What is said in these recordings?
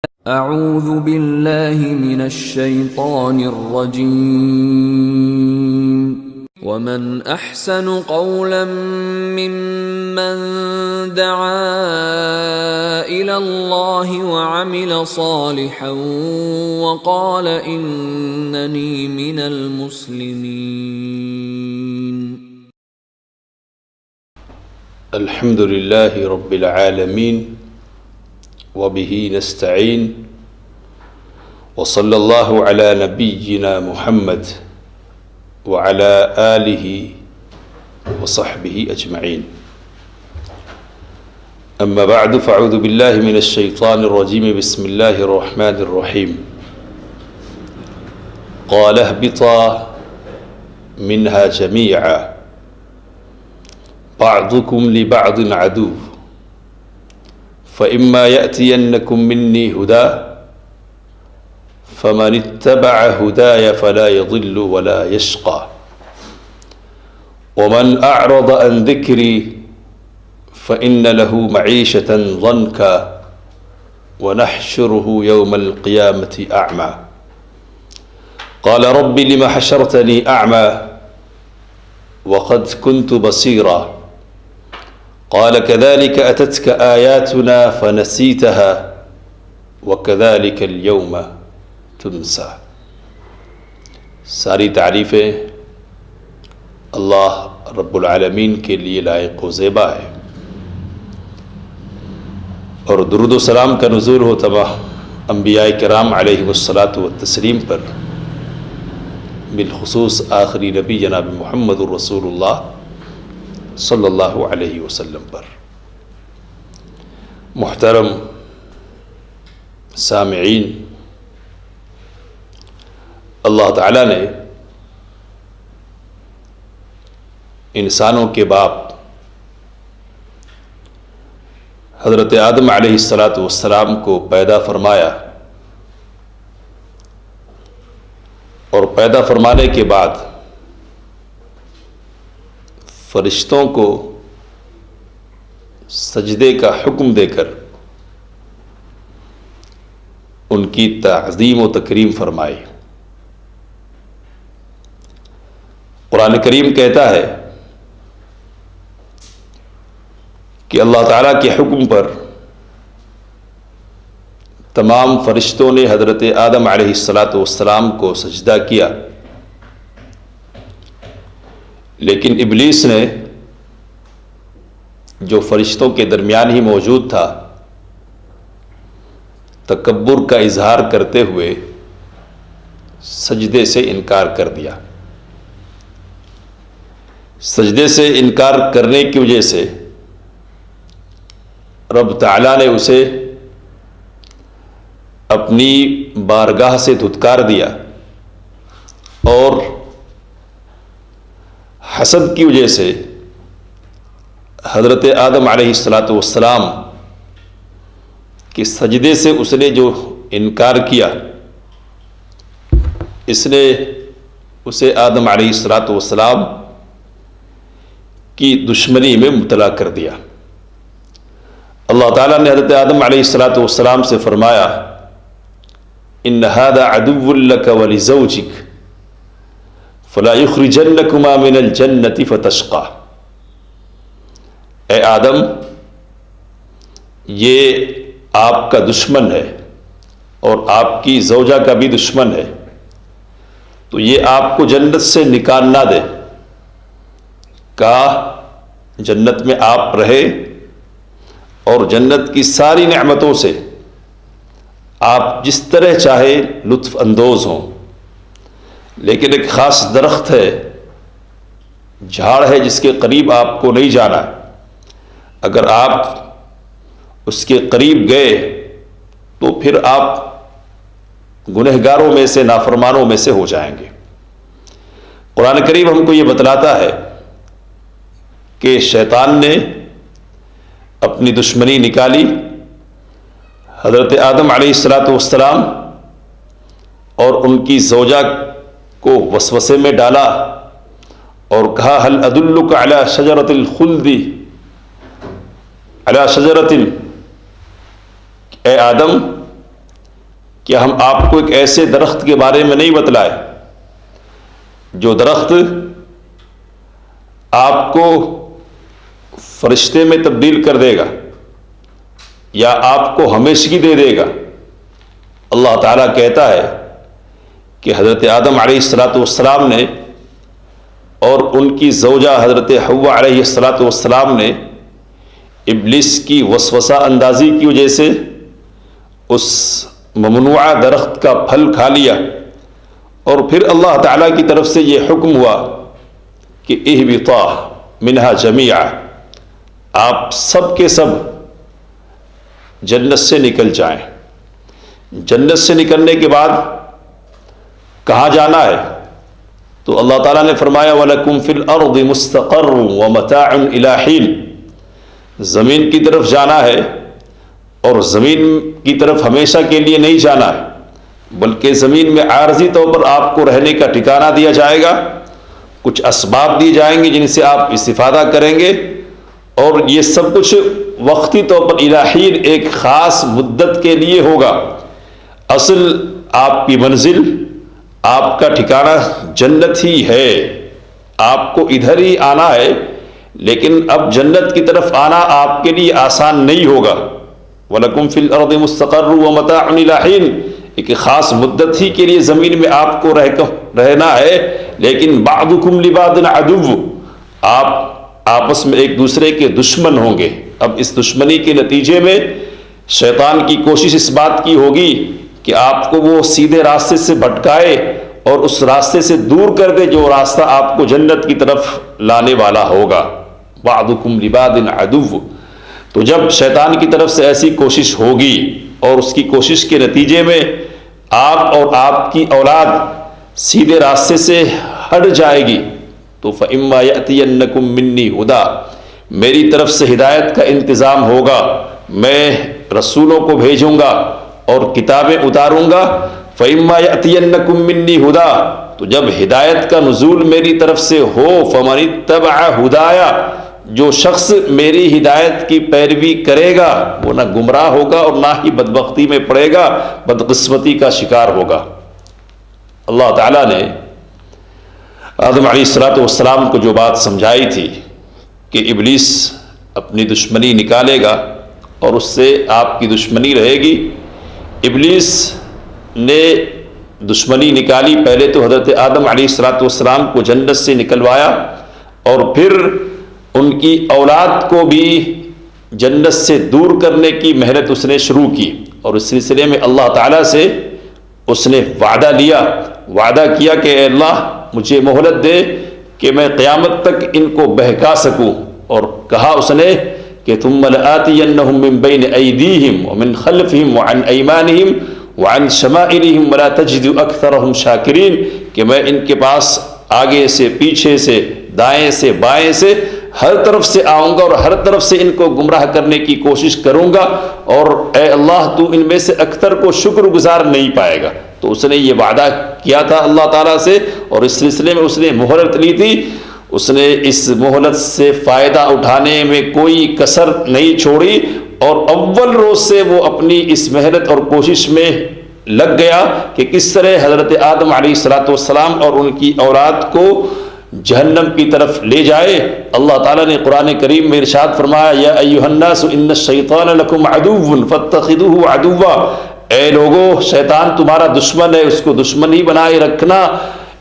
اعوذ باللہ من الشیطان الرجیم ومن احسن قولا ممن دعا الى اللہ وعمل صالحا وقال اننی من المسلمین. الحمد للہ رب العالمین وبه نستعین وصلی اللہ علی نبینا محمد وعلى آلہ وصحبہ اجمعین. اما بعد فاعوذ باللہ من الشیطان الرجیم بسم اللہ الرحمن الرحیم. قال اهبطا منها جميعا بعضكم لبعض عدو فإما يأتينكم مني هدى فمن اتبع هداي فلا يضل ولا يشقى ومن أعرض عن ذكري فإن له معيشة ضنكا ونحشره يوم القيامة أعمى قال رب لم حشرتني أعمى وقد كنت بصيرا قال كذلك أتتك آياتنا فنسيتها وكذلك اليوم تنسى. ساری تعریفیں اللہ رب العالمین کے لیے لائق و زیبا ہے، اور درود و سلام کا نزول ہو تمام انبیاء کرام علیہم الصلاۃ والتسلیم پر، بالخصوص آخری نبی جناب محمد الرسول اللہ صلی اللہ علیہ وسلم پر. محترم سامعین، اللہ تعالیٰ نے انسانوں کے باپ حضرت آدم علیہ السلام کو پیدا فرمایا، اور پیدا فرمانے کے بعد فرشتوں کو سجدے کا حکم دے کر ان کی تعظیم و تکریم فرمائی. قرآن کریم کہتا ہے کہ اللہ تعالیٰ کے حکم پر تمام فرشتوں نے حضرت آدم علیہ السلام کو سجدہ کیا، لیکن ابلیس نے، جو فرشتوں کے درمیان ہی موجود تھا، تکبر کا اظہار کرتے ہوئے سجدے سے انکار کر دیا. سجدے سے انکار کرنے کی وجہ سے رب تعالیٰ نے اسے اپنی بارگاہ سے دھتکار دیا، اور حسد کی وجہ سے حضرت آدم علیہ السلام کے سجدے سے اس نے جو انکار کیا، اس نے اسے آدم علیہ السلام کی دشمنی میں مبتلا کر دیا. اللہ تعالیٰ نے حضرت آدم علیہ السلام سے فرمایا ان هذا عدو لك ولزوجك فلا يخرجنكما من الجنة فتشقى. اے آدم، یہ آپ کا دشمن ہے اور آپ کی زوجہ کا بھی دشمن ہے، تو یہ آپ کو جنت سے نکال نہ دے. کہا جنت میں آپ رہے اور جنت کی ساری نعمتوں سے آپ جس طرح چاہے لطف اندوز ہوں، لیکن ایک خاص درخت ہے، جھاڑ ہے، جس کے قریب آپ کو نہیں جانا. اگر آپ اس کے قریب گئے تو پھر آپ گنہگاروں میں سے، نافرمانوں میں سے ہو جائیں گے. قرآن کریم ہم کو یہ بتلاتا ہے کہ شیطان نے اپنی دشمنی نکالی، حضرت آدم علیہ السلام اور ان کی زوجہ کو وسوسے میں ڈالا اور کہا هل ادلک علی شجرۃ الخلد، علی شجرۃ، اے آدم کیا ہم آپ کو ایک ایسے درخت کے بارے میں نہیں بتلائے جو درخت آپ کو فرشتے میں تبدیل کر دے گا یا آپ کو ہمیشگی دے دے گا؟ اللہ تعالیٰ کہتا ہے کہ حضرت آدم علیہ السلام نے اور ان کی زوجہ حضرت حوا علیہ السلام نے ابلیس کی وسوسہ اندازی کی وجہ سے اس ممنوعہ درخت کا پھل کھا لیا، اور پھر اللہ تعالیٰ کی طرف سے یہ حکم ہوا کہ اہبطا منہا جمیعا، آپ سب کے سب جنت سے نکل جائیں۔ جنت سے نکلنے کے بعد کہاں جانا ہے؟ تو اللہ تعالیٰ نے فرمایا وَلَكُمْ فِي الْأَرْضِ مُسْتَقَرٌّ وَمَتَاعٌ إِلَىٰ حِينٍ، زمین کی طرف جانا ہے، اور زمین کی طرف ہمیشہ کے لیے نہیں جانا ہے، بلکہ زمین میں عارضی طور پر آپ کو رہنے کا ٹھکانہ دیا جائے گا، کچھ اسباب دیے جائیں گے جن سے آپ استفادہ کریں گے، اور یہ سب کچھ وقتی طور پر الی حین ایک خاص مدت کے لیے ہوگا۔ اصل آپ کی منزل، آپ کا ٹھکانہ جنت ہی ہے، آپ کو ادھر ہی آنا ہے، لیکن اب جنت کی طرف آنا آپ کے لیے آسان نہیں ہوگا۔ وَلَكُمْ فِي الْأَرْضِ مُسْتَقَرٌّ وَمَتَاعٌ إِلَىٰ حِينٍ، ایک خاص مدت ہی کے لیے زمین میں آپ کو رہنا ہے، لیکن بَعْضُكُمْ لِبَعْضٍ عَدُوٌّ، آپ آپس میں ایک دوسرے کے دشمن ہوں گے۔ اب اس دشمنی کے نتیجے میں شیطان کی کوشش اس بات کی ہوگی کہ آپ کو وہ سیدھے راستے سے بھٹکائے اور اس راستے سے دور کر دے جو راستہ آپ کو جنت کی طرف لانے والا ہوگا۔ بَعْضُكُمْ لِبَعْضٍ عَدُوٌّ، تو جب شیطان کی طرف سے ایسی کوشش ہوگی اور اس کی کوشش کے نتیجے میں آپ اور آپ کی اولاد سیدھے راستے سے ہٹ جائے گی، تو فَإِمَّا يَأْتِيَنَّكُم مِّنِّي هُدًى، میری طرف سے ہدایت کا انتظام ہوگا، میں رسولوں کو بھیجوں گا اور کتابیں اتاروں گا۔ فَإِمَّا يَأْتِيَنَّكُم مِّنِّي هُدًى، تو جب ہدایت کا نزول میری طرف سے ہو، فَمَنِ اتَّبَعَ هُدَايَ، جو شخص میری ہدایت کی پیروی کرے گا وہ نہ گمراہ ہوگا اور نہ ہی بدبختی میں پڑے گا، بدقسمتی کا شکار ہوگا۔ اللہ تعالیٰ نے آدم علیہ السلام کو جو بات سمجھائی تھی کہ ابلیس اپنی دشمنی نکالے گا اور اس سے آپ کی دشمنی رہے گی، ابلیس نے دشمنی نکالی۔ پہلے تو حضرت آدم علیہ السلام کو جنت سے نکلوایا، اور پھر ان کی اولاد کو بھی جنت سے دور کرنے کی محنت اس نے شروع کی، اور اس سلسلے میں اللہ تعالیٰ سے اس نے وعدہ کیا کہ اے اللہ مجھے مہلت دے کہ میں قیامت تک ان کو بہکا سکوں، اور کہا اس نے کہ ثم لآتینہم من بین ایدیہم ومن خلفہم وعن ایمانہم وعن شمائلہم ولا تجد اکثرہم شاکرین، کہ میں ان کے پاس آگے سے، پیچھے سے، دائیں سے، بائیں سے، ہر طرف سے آؤں گا اور ہر طرف سے ان کو گمراہ کرنے کی کوشش کروں گا، اور اے اللہ تو ان میں سے اکثر کو شکر گزار نہیں پائے گا۔ تو اس نے یہ وعدہ کیا تھا اللہ تعالیٰ سے، اور اس سلسلے میں اس نے مہلت لی تھی۔ اس نے اس مہلت سے فائدہ اٹھانے میں کوئی کسر نہیں چھوڑی، اور اول روز سے وہ اپنی اس محنت اور کوشش میں لگ گیا کہ کس طرح حضرت آدم علیہ السلام اور ان کی اولاد کو جہنم کی طرف لے جائے۔ اللہ تعالیٰ نے قرآن کریم میں ارشاد فرمایا یا ایھا الناس ان الشیطان لکم عدو فاتخذوہ عدوا، اے لوگو شیطان تمہارا دشمن ہے، اس کو دشمن ہی بنائے رکھنا۔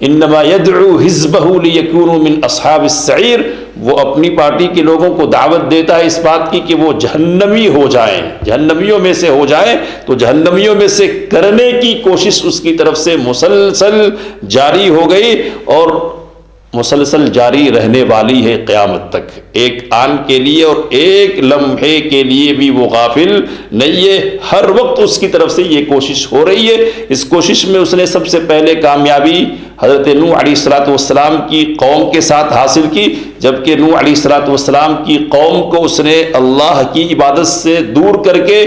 انما یدعو حزبہ لیکونوا من اصحاب السعیر، وہ اپنی پارٹی کے لوگوں کو دعوت دیتا ہے اس بات کی کہ وہ جہنمی ہو جائیں، جہنمیوں میں سے ہو جائیں۔ تو جہنمیوں میں سے کرنے کی کوشش اس کی طرف سے مسلسل جاری ہو گئی، اور مسلسل جاری رہنے والی ہے قیامت تک۔ ایک آن کے لیے اور ایک لمحے کے لیے بھی وہ غافل نہیں ہے، ہر وقت اس کی طرف سے یہ کوشش ہو رہی ہے۔ اس کوشش میں اس نے سب سے پہلے کامیابی حضرت نوح علیہ السلام کی قوم کے ساتھ حاصل کی، جبکہ نوح علیہ السلام کی قوم کو اس نے اللہ کی عبادت سے دور کر کے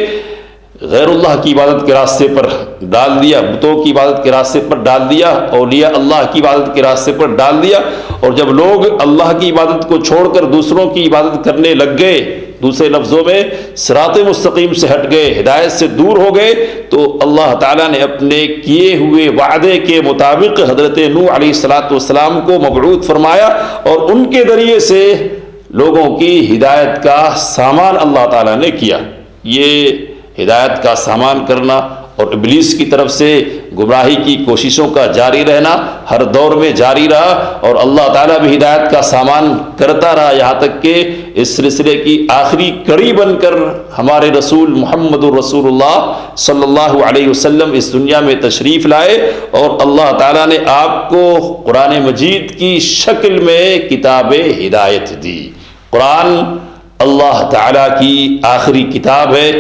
غیر اللہ کی عبادت کے راستے پر ڈال دیا، بتوں کی عبادت کے راستے پر ڈال دیا، اولیاء اللہ کی عبادت کے راستے پر ڈال دیا۔ اور جب لوگ اللہ کی عبادت کو چھوڑ کر دوسروں کی عبادت کرنے لگ گئے دوسرے لفظوں میں صراط مستقیم سے ہٹ گئے، ہدایت سے دور ہو گئے، تو اللہ تعالیٰ نے اپنے کیے ہوئے وعدے کے مطابق حضرت نوح علیہ السلام کو مبعوث فرمایا، اور ان کے ذریعے سے لوگوں کی ہدایت کا سامان اللہ تعالیٰ نے کیا۔ یہ ہدایت کا سامان کرنا اور ابلیس کی طرف سے گمراہی کی کوششوں کا جاری رہنا ہر دور میں جاری رہا، اور اللہ تعالیٰ بھی ہدایت کا سامان کرتا رہا، یہاں تک کہ اس سلسلے کی آخری کڑی بن کر ہمارے رسول محمد الرسول اللہ صلی اللہ علیہ وسلم اس دنیا میں تشریف لائے، اور اللہ تعالیٰ نے آپ کو قرآن مجید کی شکل میں کتاب ہدایت دی۔ قرآن اللہ تعالیٰ کی آخری کتاب ہے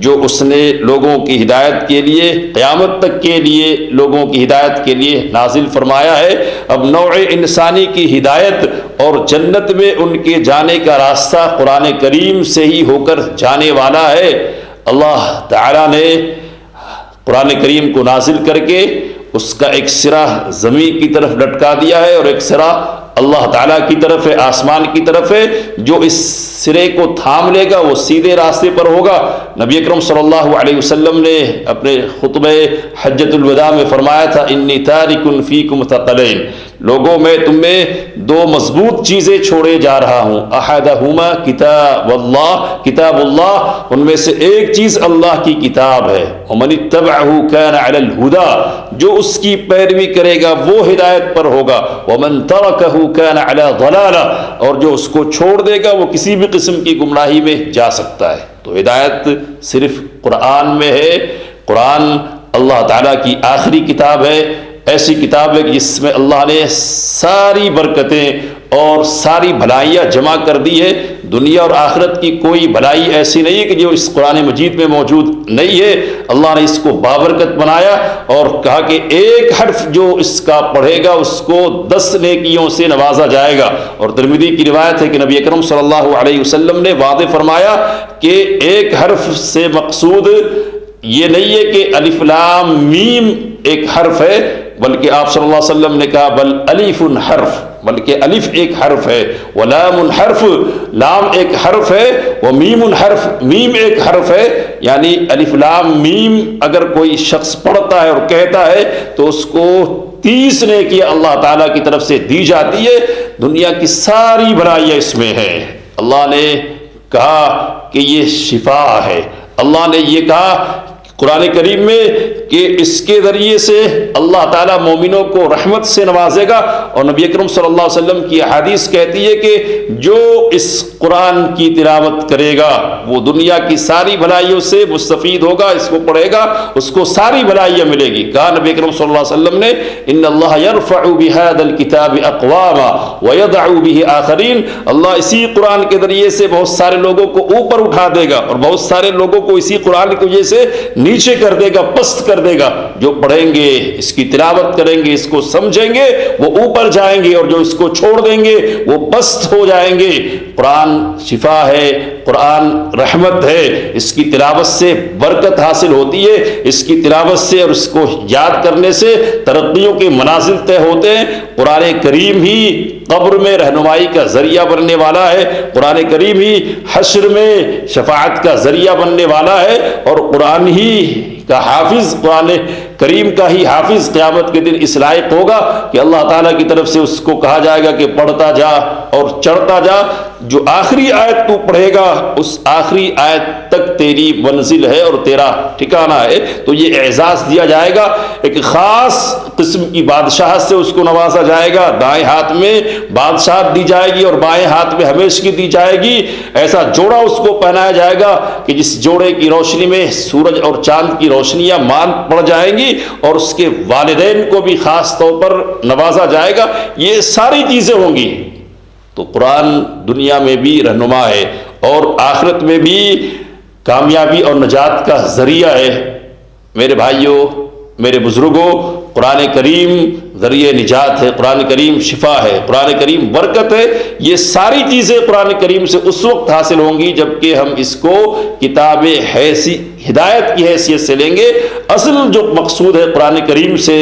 جو اس نے لوگوں کی ہدایت کے لیے، قیامت تک کے لیے لوگوں کی ہدایت کے لیے نازل فرمایا ہے۔ اب نوع انسانی کی ہدایت اور جنت میں ان کے جانے کا راستہ قرآن کریم سے ہی ہو کر جانے والا ہے۔ اللہ تعالیٰ نے قرآن کریم کو نازل کر کے اس کا ایک سرا زمین کی طرف لٹکا دیا ہے، اور ایک سرا اللہ تعالیٰ کی طرف ہے، آسمان کی طرف ہے۔ جو اس سرے کو تھام لے گا وہ سیدھے راستے پر ہوگا۔ نبی اکرم صلی اللہ علیہ وسلم نے اپنے خطبہ حجۃ الوداع میں فرمایا تھا، انی تارک فیکم ثقلین، لوگوں میں تم میں دو مضبوط چیزیں چھوڑے جا رہا ہوں، احدہما کتاب اللہ، ان میں سے ایک چیز اللہ کی کتاب ہے، ومن اتبعہ کان علی الہدی، جو اس کی پیروی کرے گا وہ ہدایت پر ہوگا، ومن ترکہ کان علی ضلالہ، اور جو اس کو چھوڑ دے گا وہ کسی بھی قسم کی گمراہی میں جا سکتا ہے۔ تو ہدایت صرف قرآن میں ہے۔ قرآن اللہ تعالیٰ کی آخری کتاب ہے، ایسی کتاب ہے کہ جس میں اللہ نے ساری برکتیں اور ساری بھلائیاں جمع کر دی ہے۔ دنیا اور آخرت کی کوئی بھلائی ایسی نہیں ہے کہ جو اس قرآن مجید میں موجود نہیں ہے۔ اللہ نے اس کو بابرکت بنایا اور کہا کہ ایک حرف جو اس کا پڑھے گا اس کو 10 نیکیوں سے نوازا جائے گا۔ اور ترمذی کی روایت ہے کہ نبی اکرم صلی اللہ علیہ وسلم نے واضح فرمایا کہ ایک حرف سے مقصود یہ نہیں ہے کہ الف لام میم ایک حرف ہے، بلکہ آپ صلی اللہ علیہ وسلم نے کہا بل الف حرف، بلکہ الف ایک حرف ہے، ولام حرف، لام ایک حرف ہے، ومیم حرف، میم ایک حرف ہے۔ یعنی الف لام میم اگر کوئی شخص پڑھتا ہے اور کہتا ہے تو اس کو 30 نیکیاں اللہ تعالیٰ کی طرف سے دی جاتی ہے۔ دنیا کی ساری بھلائیاں اس میں ہے۔ اللہ نے کہا کہ یہ شفا ہے، اللہ نے یہ کہا قرآن کریم میں کہ اس کے ذریعے سے اللہ تعالیٰ مومنوں کو رحمت سے نوازے گا، اور نبی اکرم صلی اللہ علیہ وسلم کی حدیث کہتی ہے کہ جو اس قرآن کی تلاوت کرے گا وہ دنیا کی ساری بھلائیوں سے مستفید ہوگا، اس کو پڑھے گا اس کو ساری بھلائیاں ملے گی۔ کہا نبی اکرم صلی اللہ علیہ وسلم نے ان اللہ یرفع بہذا الکتاب اقواما ویضع بہ آخرین، اللہ اسی قرآن کے ذریعے سے بہت سارے لوگوں کو اوپر اٹھا دے گا اور بہت سارے لوگوں کو اسی قرآن کی وجہ سے نیچے کر دے گا، پست کر دے گا۔ جو پڑھیں گے اس کی تلاوت کریں گے اس کو سمجھیں گے وہ اوپر جائیں گے، اور جو اس کو چھوڑ دیں گے وہ پست ہو جائیں گے۔ قرآن شفا ہے، قرآن رحمت ہے، اس کی تلاوت سے برکت حاصل ہوتی ہے، اس کی تلاوت سے اور اس کو یاد کرنے سے ترقیوں کے منازل طے ہوتے ہیں۔ قرآن کریم ہی قبر میں رہنمائی کا ذریعہ بننے والا ہے، قرآن کریم ہی حشر میں شفاعت کا ذریعہ بننے والا ہے، اور قرآن ہی کا حافظ، قرآن کریم کا ہی حافظ قیامت کے دن اس لائق ہوگا کہ اللہ تعالیٰ کی طرف سے اس کو کہا جائے گا کہ پڑھتا جا اور چڑھتا جا، جو آخری آیت تو پڑھے گا اس آخری آیت تک تیری منزل ہے اور تیرا ٹھکانہ ہے۔ تو یہ اعزاز دیا جائے گا، ایک خاص قسم کی بادشاہت سے اس کو نوازا جائے گا، دائیں ہاتھ میں بادشاہت دی جائے گی اور بائیں ہاتھ میں ہمیشگی دی جائے گی۔ ایسا جوڑا اس کو پہنایا جائے گا کہ جس جوڑے کی روشنی میں سورج اور چاند کی روشنیاں مان پڑ جائیں گی، اور اس کے والدین کو بھی خاص طور پر نوازا جائے گا۔ یہ ساری چیزیں ہوں گی۔ تو قرآن دنیا میں بھی رہنما ہے اور آخرت میں بھی کامیابی اور نجات کا ذریعہ ہے۔ میرے بھائیوں، میرے بزرگوں، قرآن کریم ذریعہ نجات ہے، قرآن کریم شفا ہے، قرآن کریم برکت ہے۔ یہ ساری چیزیں قرآن کریم سے اس وقت حاصل ہوں گی جبکہ ہم اس کو کتاب ہدایت کی حیثیت سے لیں گے۔ اصل جو مقصود ہے قرآن کریم سے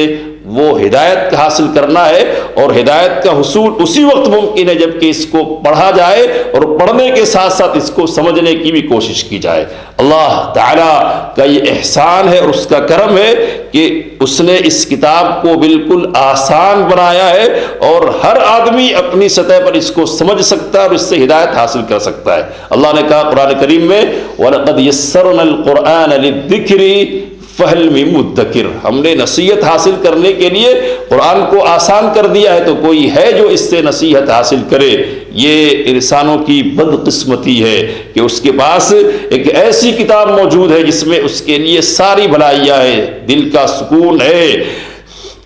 وہ ہدایت کا حاصل کرنا ہے، اور ہدایت کا حصول اسی وقت ممکن ہے جب کہ اس کو پڑھا جائے اور پڑھنے کے ساتھ ساتھ اس کو سمجھنے کی بھی کوشش کی جائے۔ اللہ تعالیٰ کا یہ احسان ہے اور اس کا کرم ہے کہ اس نے اس کتاب کو بالکل آسان بنایا ہے، اور ہر آدمی اپنی سطح پر اس کو سمجھ سکتا ہے اور اس سے ہدایت حاصل کر سکتا ہے۔ اللہ نے کہا قرآن کریم میں وَلَقَدْ يَسَّرْنَا الْقُرْآنَ لِلذِّكْرِ فَهَلْ مِن مُدَّكِرٍ، ہم نے نصیحت حاصل کرنے کے لیے قرآن کو آسان کر دیا ہے، تو کوئی ہے جو اس سے نصیحت حاصل کرے؟ یہ انسانوں کی بدقسمتی ہے کہ اس کے پاس ایک ایسی کتاب موجود ہے جس میں اس کے لیے ساری بھلائیاں ہیں، دل کا سکون ہے،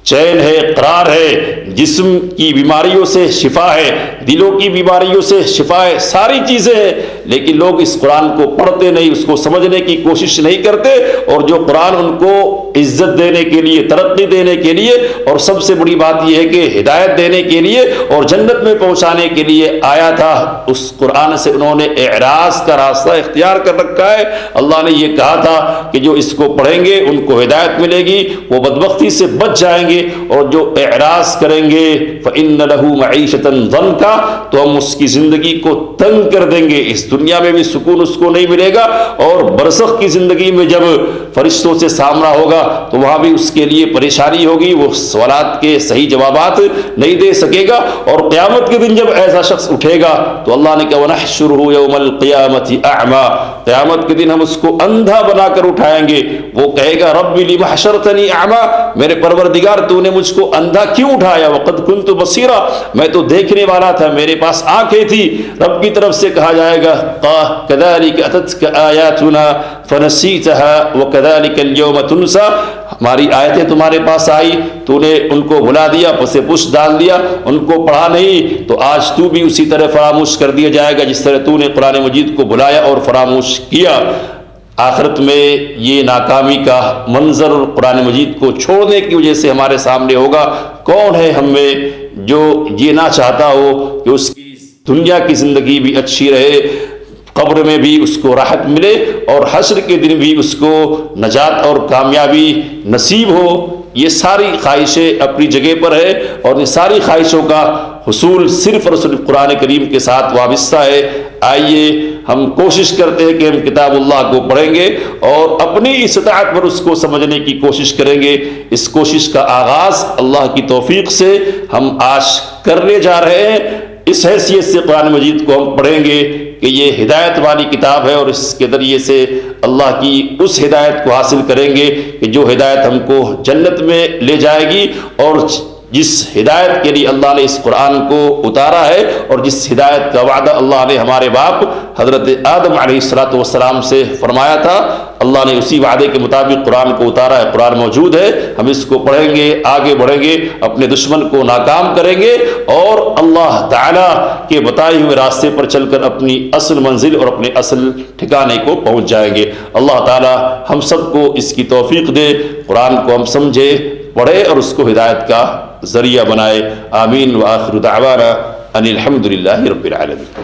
چین ہے، قرار ہے، جسم کی بیماریوں سے شفا ہے، دلوں کی بیماریوں سے شفا ہے، ساری چیزیں ہیں، لیکن لوگ اس قرآن کو پڑھتے نہیں، اس کو سمجھنے کی کوشش نہیں کرتے، اور جو قرآن ان کو عزت دینے کے لیے، ترقی دینے کے لیے، اور سب سے بڑی بات یہ ہے کہ ہدایت دینے کے لیے اور جنت میں پہنچانے کے لیے آیا تھا، اس قرآن سے انہوں نے اعراض کا راستہ اختیار کر رکھا ہے۔ اللہ نے یہ کہا تھا کہ جو اس کو پڑھیں گے ان کو ہدایت ملے گی، وہ بدبختی سے بچ جائیں گے، اور جو اعراض کریں گے فَإِنَّ لَهُ مَعِيشَةً ضَنْكَ، تو ہم اس کی زندگی کو تنگ کر دیں گے، اس دنیا میں بھی سکون اس کو نہیں ملے گا، اور برزخ کی زندگی میں جب فرشتوں سے سامنا ہوگا تو وہاں بھی اس کے لیے پریشانی ہوگی، وہ سوالات کے صحیح جوابات نہیں دے سکے گا، اور قیامت کے دن جب ایسا شخص اٹھے گا تو اللہ نے کہا وَنَحْشُرُهُ يَوْمَ الْقِيَامَةِ أَعْمَى، قیامت کے دن ہم اس کو اندھا بنا کر اٹھائیں گے، وہ کہے گا رَبِّ لِمَ حَشَرْتَنِي أَعْمَى، میرے پروردگار تو نے مجھ کو اندھا کیوں اٹھایا، وَقَدْ كُنْتُ بَصِيرًا، میں تو دیکھنے والا تھا، میرے پاس آنکھیں تھی۔ رب کی طرف سے کہا جائے گا كَذَلِكَ أَتَتْكَ آيَاتُنَا فَنَسِيتَهَا وَكَذَلِكَ الْيَوْمَ تُنْسَى، ہماری آیتیں تمہارے پاس آئی، تو نے ان کو بھلا دیا، پس پش ڈال دیا، ان کو پڑھا نہیں، تو آج تو بھی اسی طرح فراموش کر دیا جائے گا جس طرح تو نے قرآن مجید کو بھلایا اور فراموش کیا۔ آخرت میں یہ ناکامی کا منظر قرآن مجید کو چھوڑنے کی وجہ سے ہمارے سامنے ہوگا۔ کون ہے ہم میں جو یہ نہ چاہتا ہو کہ اس کی دنیا کی زندگی بھی اچھی رہے، قبر میں بھی اس کو راحت ملے، اور حشر کے دن بھی اس کو نجات اور کامیابی نصیب ہو؟ یہ ساری خواہشیں اپنی جگہ پر ہے، اور ان ساری خواہشوں کا حصول صرف اور صرف قرآن کریم کے ساتھ وابستہ ہے۔ آئیے ہم کوشش کرتے ہیں کہ ہم کتاب اللہ کو پڑھیں گے اور اپنی استطاعت پر اس کو سمجھنے کی کوشش کریں گے۔ اس کوشش کا آغاز اللہ کی توفیق سے ہم آج کرنے جا رہے ہیں۔ اس حیثیت سے قرآن مجید کو ہم پڑھیں گے کہ یہ ہدایت والی کتاب ہے، اور اس کے ذریعے سے اللہ کی اس ہدایت کو حاصل کریں گے کہ جو ہدایت ہم کو جنت میں لے جائے گی، اور جس ہدایت کے لیے اللہ نے اس قرآن کو اتارا ہے، اور جس ہدایت کا وعدہ اللہ نے ہمارے باپ حضرت آدم علیہ السلام سے فرمایا تھا، اللہ نے اسی وعدے کے مطابق قرآن کو اتارا ہے۔ قرآن موجود ہے، ہم اس کو پڑھیں گے، آگے بڑھیں گے، اپنے دشمن کو ناکام کریں گے، اور اللہ تعالیٰ کے بتائے ہوئے راستے پر چل کر اپنی اصل منزل اور اپنے اصل ٹھکانے کو پہنچ جائیں گے۔ اللہ تعالیٰ ہم سب کو اس کی توفیق دے، قرآن کو ہم سمجھے، پڑھے، اور اس کو ہدایت کا ذریعہ بنائے۔ آمین۔ وآخر دعوانا ان الحمد للہ رب العالمین۔